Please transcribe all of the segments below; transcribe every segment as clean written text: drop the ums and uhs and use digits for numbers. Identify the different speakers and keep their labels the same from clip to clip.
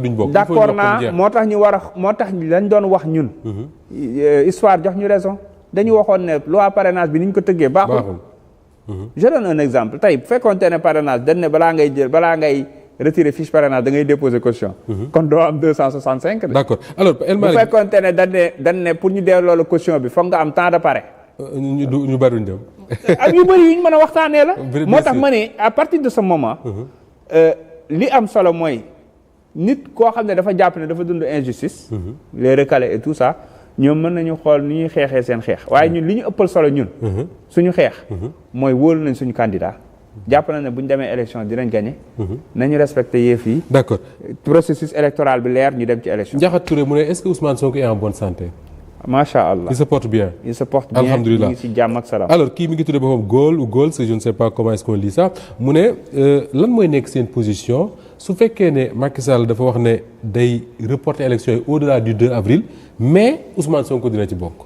Speaker 1: duñ bokk.
Speaker 2: d'accord naa moo tax ñu war a moo tax lañ doon wax ñun. histoire jox ñu raison dañu waxoon ne loi parrainage bi ni ñu ko tëggee baaxul. je donne un exemple tey bu fekkoonte ne parrainage dañ ne balaa ngay retirer fiche parrainage da ngay déposer caution. kon doo am 265.
Speaker 1: d'accord alors El Malick
Speaker 2: bu fekkoonte ne dañ ne pour ñu delloo la caution bi foog nga am temps de parrain.
Speaker 1: ñu bari duñ dem.
Speaker 2: ak yu bëri yu ñu mën a waxtaanee la. moo tax ma ne à partir de ce moment. li am solo mooy nit koo xam ne dafa jàpp ne dafa dund injustice. les recalés et tout ça ñoom mën nañu xool ni ñuy xeexee seen xeex waaye ñun li ñu ëppal solo ñun. suñu xeex. mooy wóolu nañ suñu candidat. jàpp na ne bu ñu demee élection dinañ gagné. nañu respecté yëf yi.
Speaker 1: d'accord
Speaker 2: processus électoral bi leer ñu dem ci élection.
Speaker 1: Ndiakhate Touré mu ne est-ce que Ousmane Sonko est en bonne santé.
Speaker 2: macha allah
Speaker 1: il se porte bien.
Speaker 2: il se porte bien
Speaker 1: alhamdulilah
Speaker 2: mi ngi si jàmm ak salaam.
Speaker 1: alors kii mi ngi tuddee boppam Gaulle ou Gaulle je ne sais pas comment est-ce qu'on lit ça mu ne lan mooy nekk seen position su fekkee ne Macky Sall dafa wax ne day reporter élection yi au-delà du 2 avril mais Ousmane Sonko dina ci bokk.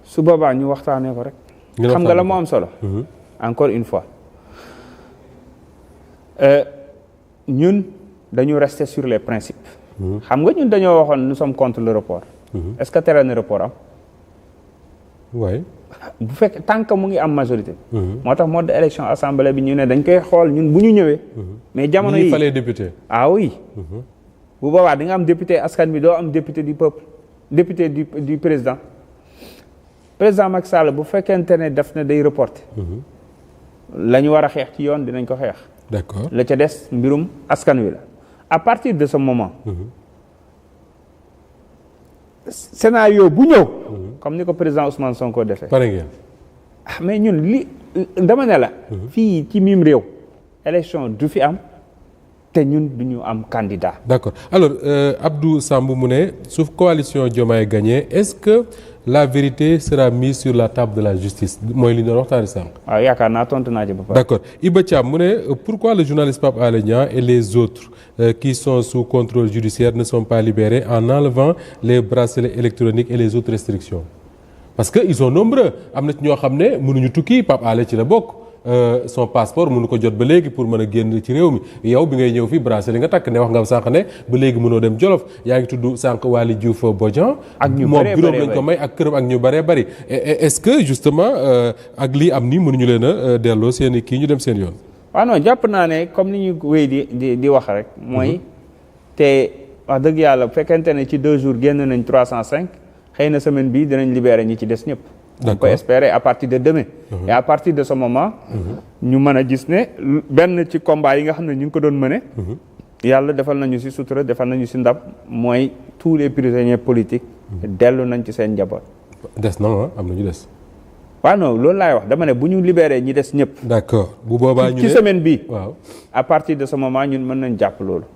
Speaker 2: su boobaa ñu waxtaanee ko rek. xam nga la moo am solo. encore une fois. ñun dañu rester sur les principes. xam nga ñun dañoo waxoon nous sommes contre le report. est-ce que tere na report am.
Speaker 1: waay.
Speaker 2: bu fekkee tant que mu ngi am majorité. moo tax mode élection assemblée bi ñu ne dañ koy xool ñun bu ñu ñëwee. mais jamono yi
Speaker 1: falee député.
Speaker 2: ah oui. bu boobaa di nga am député askan bi doo am député du peuple député du président. président Macky Sall bu fekkente ne daf na day reporter. la ñu war a xeex ci yoon dinañ ko xeex.
Speaker 1: d'accord
Speaker 2: la ca des mbirum askan wi la. à partir de ce moment. scénario bu ñëw. comme ni ko président Ousmane Sonko defee.
Speaker 1: pare ngeen.
Speaker 2: mais ñun li dama ne la. fii ci mim réew. élection du fi am te ñun du ñu am candidat.
Speaker 1: d'accord alors Abdou Samb mu ne su coalition Diomaye gagné est-ce que la vérité sera mise sur la table de la justice mooy li ñu doon waxtaanee sànq.
Speaker 2: waaw yaakaar naa tontu naa ci ba pare.
Speaker 1: d'accord Iba Thiam mu ne pourquoi le journaliste Pape Alé Niang et les autres qui sont sous contrôle judiciaire ne sont pas libérés en enlevant les bracelets électroniques et les autres restrictions parce que ils sont nombreux am na ci ñoo xam ne mënuñu tukki Pape Alé ci la bokk. son passeport mënu ko jot ba léegi pour mën a génn ci réew mi yow bi ngay ñëw fii bracelet nga takk ne wax nga sànq ne ba léegi mënoo dem Jolof yaa ngi tudd sànq Waly Diouf Bodian
Speaker 2: ak ñu
Speaker 1: moom bureau lañ ko may ak këram ak ñu bëree bëri est-ce que justement ak lii am ni mënuñu leen a delloo seen i kii ñu dem seen yoon.
Speaker 2: waaw non jàpp naa ne comme ni ñu wéy di wax rek. mooy te wax dëgg yàlla bu fekkente ne ci 2 jours génn nañ 305 xëy na semaine bii dinañ libérer ñi ci des ñëpp. on peut espérer à partir de demain. et à partir de ce moment. ñu mën a gis ne benn ci combat yi nga xam ne ñu ngi ko doon mëne. yàlla defal nañu ci sutura defal nañu ci ndam mooy tous les prisonniers politiques. dellu nañ ci seen njaboot.
Speaker 1: des na am na ñu des.
Speaker 2: waaw non loolu laay wax dama ne bu ñu libéré ñi des ñëpp.
Speaker 1: d'accord bu boobaa ñu
Speaker 2: ci semaine bii.
Speaker 1: waaw
Speaker 2: à partir de ce moment ñun mën nañ jàpp loolu.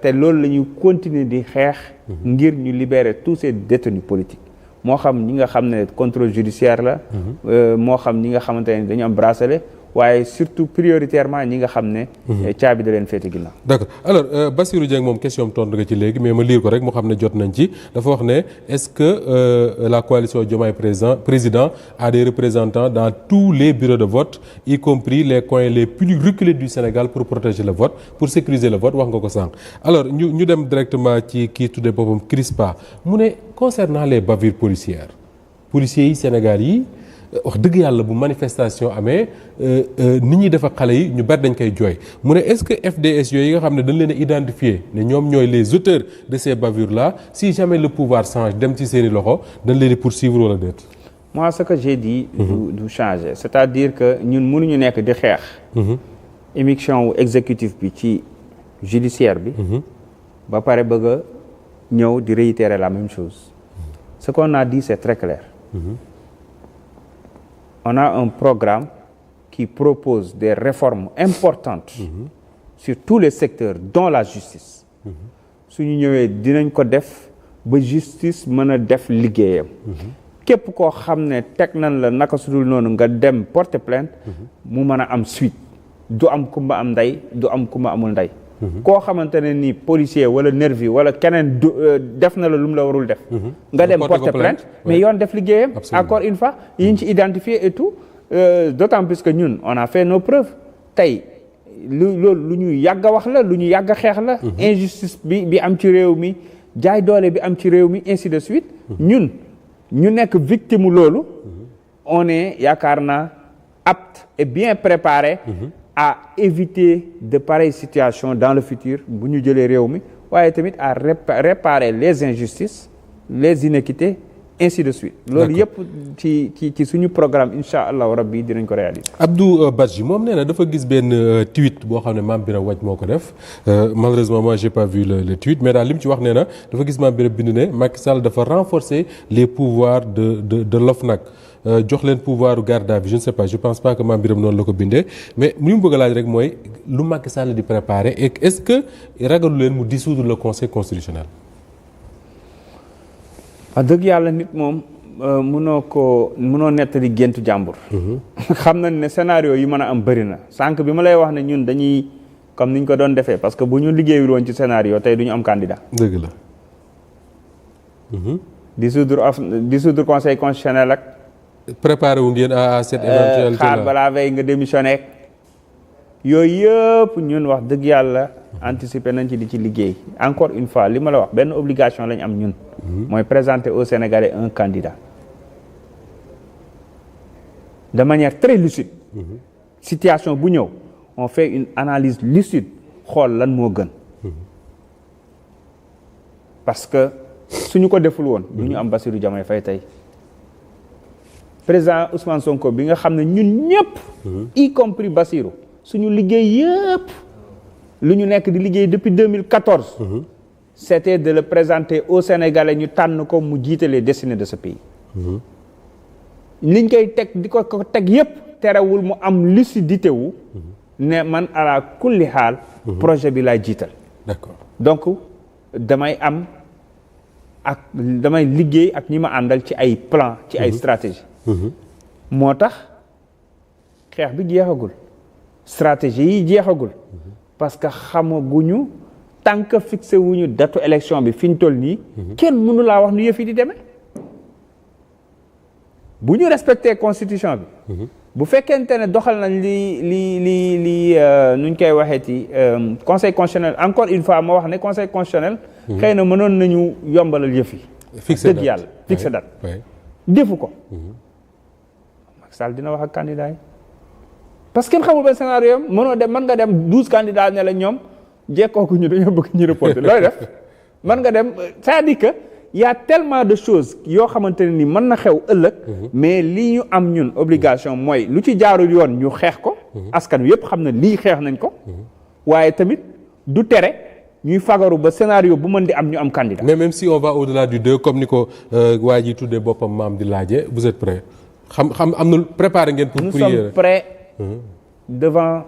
Speaker 2: te loolu la ñuy continuer di xeex. ngir ñu libérer tous ces détenus politiques. moo xam ñi nga xam ne contrôle judiciaire la. moo xam ñi nga xamante ne dañu am bracelet waaye surtout prioritairement ñi nga xam ne. caabi da leen féete ginnaaw.
Speaker 1: d'accord alors Bassirou Dieng moom question tontu nga ci léegi mais ma lire ko rek mu xam ne jot nañ ci dafa wax ne est-ce que la coalition Diomaye président a des représentants dans tous les bureaux de vote y compris les coins les plus reculés du Sénégal pour protéger le vote pour sécuriser le vote wax nga ko sànq. alors ñu dem directement ci kii tuddee boppam CRISPA mu ne concernant les bavures policiers yi Sénégal yi. wax dëgg yàlla bu manifestation amee nit ñi dafa xale yi ñu bari dañ koy jooy mu ne est-ce que FDS yooyu nga xam ne dañ leen a identifier ne ñoom ñooy les auteurs de ces bavures là si jamais le pouvoir change dem ci seeni loxo dañ leen di poursuivre wala déet.
Speaker 2: moi ce que j'ai dit. du changer c'est-à-dire que ñun mënuñu nekk di xeex. émission wu exécutif bi ci judiciaire bi. ba pare bëgg a ñëw di réitérer la même chose. ce qu'on a dit c'est très clair. On a un programme qui propose des réformes importantes sur tous les secteurs dont la justice. su ñu ñëwee dinañ ko def ba justice mën a def liggéeyam. képp koo xam ne teg nañ la naka su dul noonu nga dem porter plainte mu mën a am suite du am kumba am ndey du am kumba amul ndey. koo xamante ne nii policier wala nervi wala keneen def na la lu mu la warul def. nga dem porter plainte mais yoon def liggéeyam. encore une fois yi ñu ci identifié et tout d'autant plus que ñun on a fait nos preuves tey loolu lu ñu yàgg a wax la lu ñu yàgg a xeex la. injustice bi am ci réew mi jaay doole bi am ci réew mi ainsi de suite. ñun ñu nekk victime loolu. on est yaakaar naa apte et bien préparé. à éviter de pareilles situations dans le futur bu ñu jëlee réew mi waaye tamit à réparer les injustices les inéquités ainsi de suite. loolu yëpp ci suñu programme incha allahu rabbi dinañ ko réaliser.
Speaker 1: Abdou Badji moom nee na dafa gis benn tweet boo xam ne Mame Birame Wathie moo ko def malheureusement moi j'ai pas vu le tweet mais daal li mu ci wax nee na dafa gis Mame Birame bind ne Macky Sall dafa renforcer les pouvoirs de l'OFNAC. jox leen pouvoir garde à vue je ne sais pas je pense pas que Mame Birame noonu la ko bindee mais li mu bëgg a laaj rek mooy lu Macky Sall di préparer et est-ce que ragalu leen mu dissoudre le conseil constitutionnel.
Speaker 2: wax dëgg yàlla nit moom mënoo nettali géntu jàmbur. xam nañ ne scénario yi mën a am bëri na sànq bi ma lay wax ne ñun dañuy comme niñ ko doon defee parce que bu ñu liggéeyul woon ci scénario tey du ñu am candidat.
Speaker 1: dëgg la.
Speaker 2: dissoudre conseil constitutionnel ak.
Speaker 1: préparé wu ngeen à cette éventualité là
Speaker 2: xaar balaa veille nga démissionné yooyu yëpp ñun wax dëgg yàlla anticiper nañ ci di ci liggéey encore une fois li ma la wax benn obligation lañ am ñun. mooy présenter aux Sénégalais un candidat de manière très lucide. situation bu ñëw on fait une analyse lucide xool lan moo gën. parce que suñu ko deful woon. du ñu am Bassirou Diomaye Faye tey. président Ousmane Sonko bi nga xam ne ñun ñëpp. y compris Bassirou suñu liggéey yëpp lu ñu nekk di liggéey depuis 2014. c'était de le présenter aux Sénégalais ñu tànn ko mu jiite les destinées de ce pays. liñ koy teg di ko teg yëpp terewul mu am lucidité wu. ne man ala kulli xaal. projet bi laay jiital.
Speaker 1: d'accord
Speaker 2: donc damay liggéey ak ñi ma àndal ci ay plan ci ay stratégie moo tax xeex bi jeexagul stratégie yi jeexagul parce que xamaguñu tant que fixé wuñu datu élection bi fi ñu toll nii kenn mënu laa wax nu yëf yi di demee bu ñu respecté constitution bi bu fekkente ne doxal nañ li nuñ koy waxeeti conseil constitutionnel encore une fois ma wax ne conseil constitutionnel xëy na mënoon nañu yombalal yëf yi dëgg yàlla fixé date defu ko Macky Sall dina wax ak candidat yi parce que kenn xamul benn scénario mën nga dem 12 candidats ne la ñoom jekkooku ñu dañoo bëgg ñu reporter looy def mën nga dem c'est-à-dire que y a tellement de choses yoo xamante ne ni mën na xew ëllëg mais lii ñu am ñun obligation mooy lu ci jaarul yoon ñu xeex ko askan wi yëpp xam ne lii xeex nañ ko waaye tamit du tere ñuy fagaru ba scénario bu mën di am ñu am candidat.
Speaker 1: mais même si on va au-delà du 2 comme ni ko waa ji tuddee boppam maam di laajee vous êtes prêts xam am na préparé ngeen pour.
Speaker 2: nous sommes prêts devant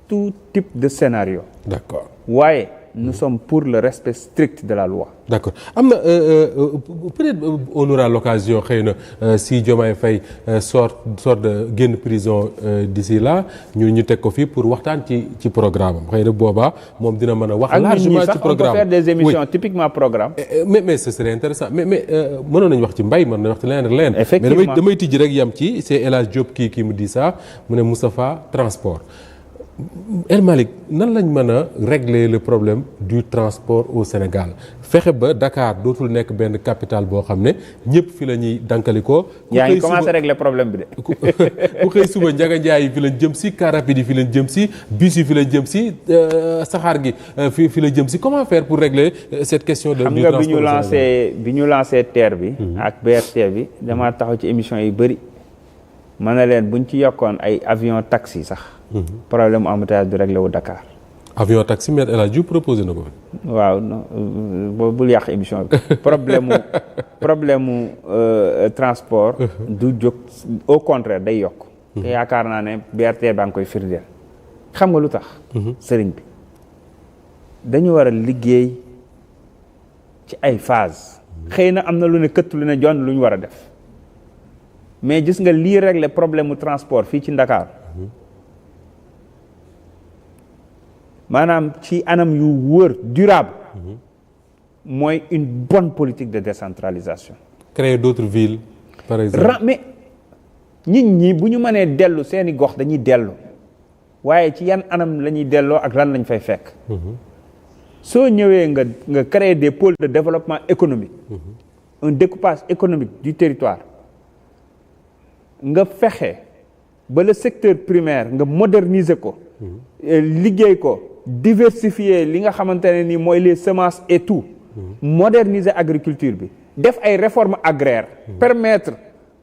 Speaker 2: tout type de scénario.
Speaker 1: d'accord
Speaker 2: waaye nous sommes pour le respect strict de la loi.
Speaker 1: d'accord am na peut-être on aura l'occasion xëy na si Diomaye Faye sort de génn prison d'ici là ñu teg ko fii pour waxtaan ci programme am xëy na boobaa moom dina mën a wax largement ci programme
Speaker 2: on peut faire des émissions typiquement programme.
Speaker 1: mais ce serait intéressant mais mënoon nañu wax ci mbay mën nañu wax ci leneen
Speaker 2: effectivement
Speaker 1: mais damay tijji rek yam ci c'est El Hadj Diop qui me dit ça mu ne Moustapha transport. El Malick nan lañ mën a régler le problème du transport au Sénégal fexe ba Dakar dootul nekk benn capitale boo xam ne ñëpp fi la ñuy dankalikoo.
Speaker 2: yaa ngi commencé régler problème bi de.
Speaker 1: ku xëy suba Ndiaga Ndiaye yi fi lañ jëm si car rapide yi fi lañ jëm si bus yi fi lañ jëm si saxaar gi fi la jëm si comment faire pour régler cette question de. du transport
Speaker 2: xam nga bi ñu lancé TER bi. ak BRT bi damaa taxaw ci émission yi bëri. ma ne leen buñ ci yokkoon ay avion taxi sax. problème mu embouteillage du réglé wu Dakar.
Speaker 1: avion taxi mais El Hadj Diouf proposé na ko.
Speaker 2: waaw non bul yàq émission bi problème mu transport. du jóg au contraire day yokk. te yaakaar naa ne BRT baa ngi koy firndeel. xam nga lu tax. sëriñ bi dañu war a liggéey ci ay phase xëy na am na lu ne këtt lu ne jonn lu ñu war a def. mais gis nga lii régler problème mu transport fii ci Dakar maanaam ci anam yu wër durable mooy une bonne politique de décentralisation.
Speaker 1: créer d'autres villes par exemple.
Speaker 2: mais nit ñi bu ñu mënee dellu seeni gox dañuy dellu waaye ci yan anam la ñuy delloo ak lan lañ fay fekk. soo ñëwee nga créer des pôles de développement économique. un découpage économique du territoire. nga fexe ba le secteur primaire nga moderniser ko. liggéey ko diversifier li nga xamante ne ni mooy les semences et tout. moderniser agriculture bi. def ay réformes agraires. permettre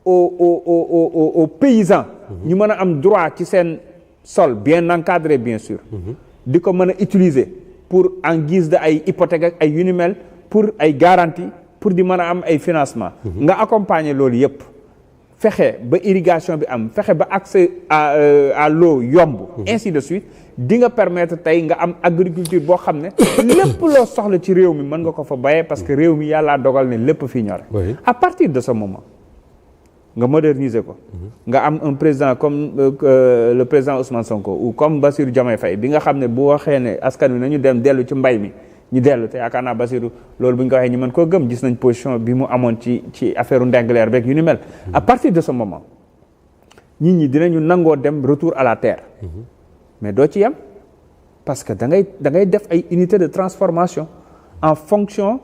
Speaker 2: aux paysans. ñu mën a am droit ci seen sol bien encadré bien sûr. di ko mën a utiliser pour en guise de ay hypothèques ak ay yu ni mel pour ay garantie pour di mën a am ay financement nga accompagner loolu yépp fexe ba irrigation bi am fexe ba accès à l'eau yomb. ainsi de suite di nga permettre tey nga am agriculture boo xam ne lépp loo soxla ci réew mi mën nga ko fa bayee parce que réew mi yàllaa dogal ne lépp fii ñore. à partir de ce moment nga moderniser ko. nga am un président comme le président Ousmane Sonko ou comme Bassirou Diomaye Faye bi nga xam ne bu waxee ne askan wi nañu dem dellu ci mbay mi ñu dellu te yaakaar naa Bassirou loolu bu ñu ko waxee ñu mën koo gëm gis nañ position bi mu amoon ci affaire u Ndingler beeg yu ni mel. à partir de ce moment nit ñi dinañu nangoo dem retour à la terre. mais doo ci yem parce que da ngay def ay unités de transformation en fonction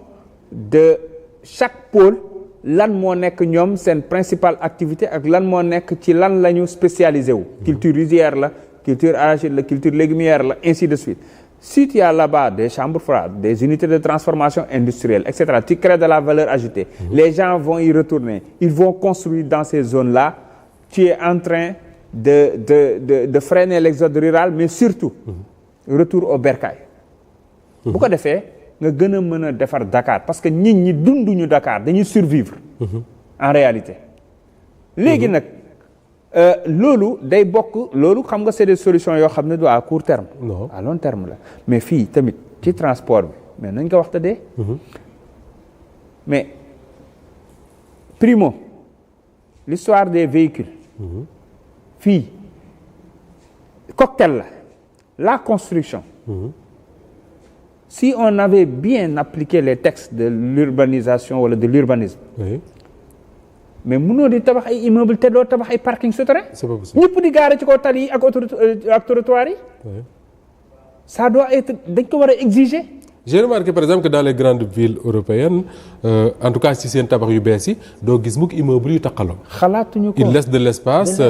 Speaker 2: de chaque pôle. lan moo nekk ñoom seen principale activité ak lan moo nekk ci lan la ñu spécialisé wu. culture rizière la culture arachide la culture légumière la ainsi de suite. si tu as là-bas des chambres froides des unités de transformation industrielle et cetera tu crées de la valeur ajoutée. Les gens vont y retourner ils vont construire dans ces zones-là. Tu es en train de freiner l'exode rural mais surtout retour au bercail. bu ko defee. nga gën a mën a defar Dakar parce que nit ñi dunduñu Dakar dañuy survivre. en réalité. léegi nag loolu day bokk loolu xam nga c'est des solutions yoo xam ne du à court terme. non à long terme la mais fii tamit ci transport bi mais nañ ko wax te dee. mais primo l'histoire des véhicules. fii cocktail la construction. Si on avait bien appliqué les textes de l'urbanisation wala de l'urbanisme. Oui. mais mënoo di tabax ay immeubles te doo tabax ay parking souterrain. c'est pas possible ñëpp di gaare ci kaw tali yi ak trottoir yi. Oui. ça doit être dañ ko war a exiger.
Speaker 1: J'ai remarqué par exemple que dans les grandes villes européennes en tout cas ci seen tabax yu bees yi doo gis mukk immeuble yu taqaloo.
Speaker 2: xalaatuñu ko
Speaker 1: il laisse de l'espace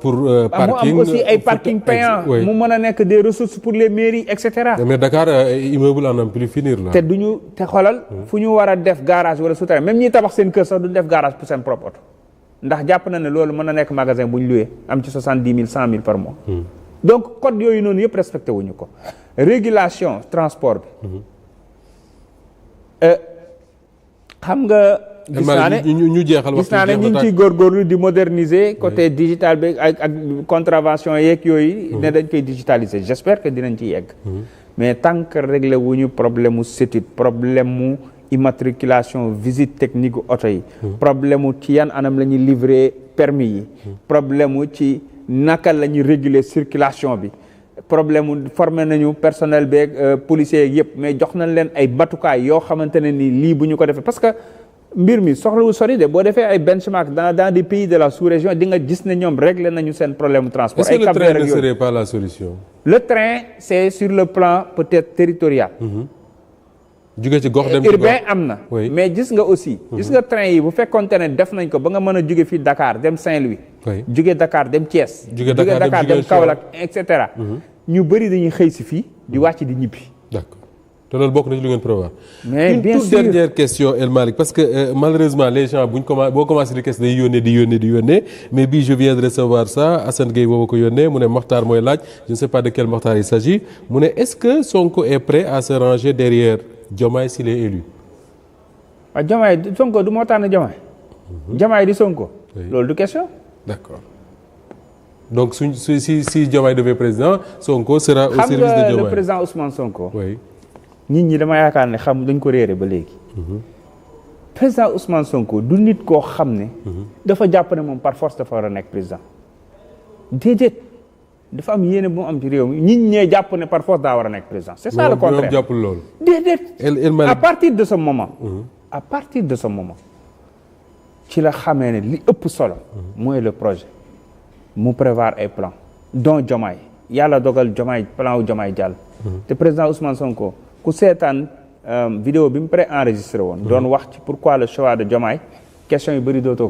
Speaker 1: pour parking.
Speaker 2: mu am aussi ay parking payants mu mën a nekk des ressources pour les mairies et cetera.
Speaker 1: mais Dakar immeuble en plus finir la.
Speaker 2: te duñu te xoolal fu ñu war a def garage wala souterrain même ñiy tabax seen kër sax duñu def garage pour seen propre oto ndax jàpp na ne loolu mën na nekk magasin bu ñu loué am ci 70 000 100 000 par mois. donc code yooyu noonu yëpp respecté wuñu ko régulation transport bi. xam nga. gis naa ne
Speaker 1: ñu jeexal
Speaker 2: gis naa ne ñu ngi ciy góorgóorlu di moderniser côté digital bi ak contravention yeeg yooyu. ne dañ koy digitaliser j'espère que dinañ ci yegg. mais tant que réglé wuñu problème mu CETUD problème mu immatriculation visite technique gu oto yi. problème mu ci yan anam la ñuy livrer permis yi. problème mu ci naka la ñuy réguler circulation bi. problème mu formé nañu personnel beeg policier yëpp mais jox nañ leen ay matukaay yoo xamante ne ni lii bu ñu ko defee parce que mbir mi soxlawul sori de boo defee ay benchmark dans des pays de la sous-région di nga gis ne ñoom réglé nañu seen problème transport.
Speaker 1: Est-ce que le train ne serait pas la solution?
Speaker 2: Le train c'est sur le plan peut-être territorial.
Speaker 1: jóge ci gox dem
Speaker 2: urbain am na. mais gis nga aussi. gis nga train yi bu fekkoonte ne def nañ ko ba nga mën a jóge fii Dakar dem Saint-Louis. jóge Dakar dem Thiès. jóge Dakar dem Kaolack et cetera. ñu bëri dañuy xëy si fii di wàcc di ñibbi.
Speaker 1: d'accord te loolu bokk na ci lu ngeen prévoir.
Speaker 2: mais bien sûr
Speaker 1: une toute dernière question El Malick parce que malheureusement les gens boo commencé di question day yónnee mais bii je viens de recevoir ça Assane Gueye boobu ko yónnee mu ne Mokhtar mooy laaj je ne sais pas de quel Mokhtar il s'agit mu ne est-ce que Sonko est prêt à se ranger derrière Diomaye s'il est élu.
Speaker 2: waaw Diomaye Sonko du moo tànn Diomaye. Diomaye di Sonko. loolu du question.
Speaker 1: d'accord. donc si Diomaye devient président Sonko sera au service de Diomaye.
Speaker 2: xam nga le président Ousmane Sonko.
Speaker 1: oui.
Speaker 2: nit ñi dama yaakaar ne dañ ko réere ba léegi. président Ousmane Sonko du nit koo xam ne. dafa jàpp ne moom par force dafa war a nekk président. déedéet dafa am yéene bu mu am ci réew mi nit ñee jàpp ne par force daa war a nekk président. c'est ça le contraire
Speaker 1: moom jàppul loolu.
Speaker 2: déedéet à partir de ce moment. à partir de ce moment ci la xamee ne li ëpp solo. mooy le projet. mu prévoir ay plans dont Diomaye yàlla dogal Diomaye plan wu Diomaye jàll. te président Ousmane Sonko ku seetaan vidéo bi mu pré-enregistré woon. doon wax ci pourquoi le choix de Diomaye question yu bëri dootoo ko.